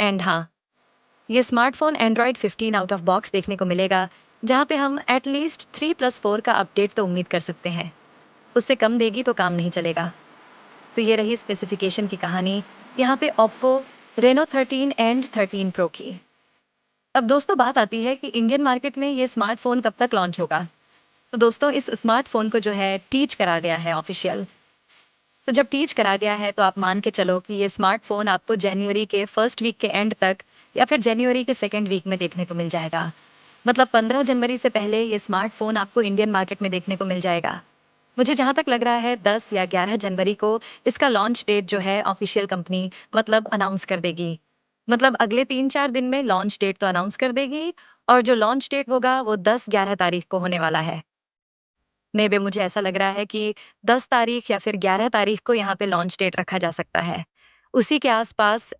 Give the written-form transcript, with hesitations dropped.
And हाँ, ये smartphone Android 15 out of box देखने को मिलेगा, जहाँ पे हम एटलीस्ट 3+4 का अपडेट तो उम्मीद कर सकते हैं। उससे कम देगी तो काम नहीं चलेगा। तो ये रही स्पेसिफिकेशन की कहानी, यहाँ पे ओप्पो रेनो 13 एंड 13 प्रो की। अब दोस्तों बात आती है कि इंडियन मार्केट में ये स्मार्टफोन कब तक लॉन्च होगा। तो दोस्तों इस स्मार्टफोन को जो है टीच करा गया है ऑफिशियल। तो जब टीच करा गया है तो आप मान के चलो कि ये स्मार्टफोन आपको जनवरी के फर्स्ट वीक के एंड तक या फिर जनवरी के सेकेंड वीक में देखने को मिल जाएगा। मतलब 15 जनवरी से पहले ये स्मार्टफोन आपको इंडियन मार्केट में देखने को मिल जाएगा। मुझे जहाँ तक लग रहा है 10 या 11 जनवरी को इसका लॉन्च डेट जो है ऑफिशियल कंपनी मतलब अनाउंस कर देगी। मतलब अगले 3-4 दिन में लॉन्च डेट तो अनाउंस कर देगी और जो लॉन्च डेट होगा वो 10-11 तारीख को होने वाला है। मे बी मुझे ऐसा लग रहा है कि 10 तारीख या फिर 11 तारीख को यहाँ पे लॉन्च डेट रखा जा सकता है। उसी के आसपास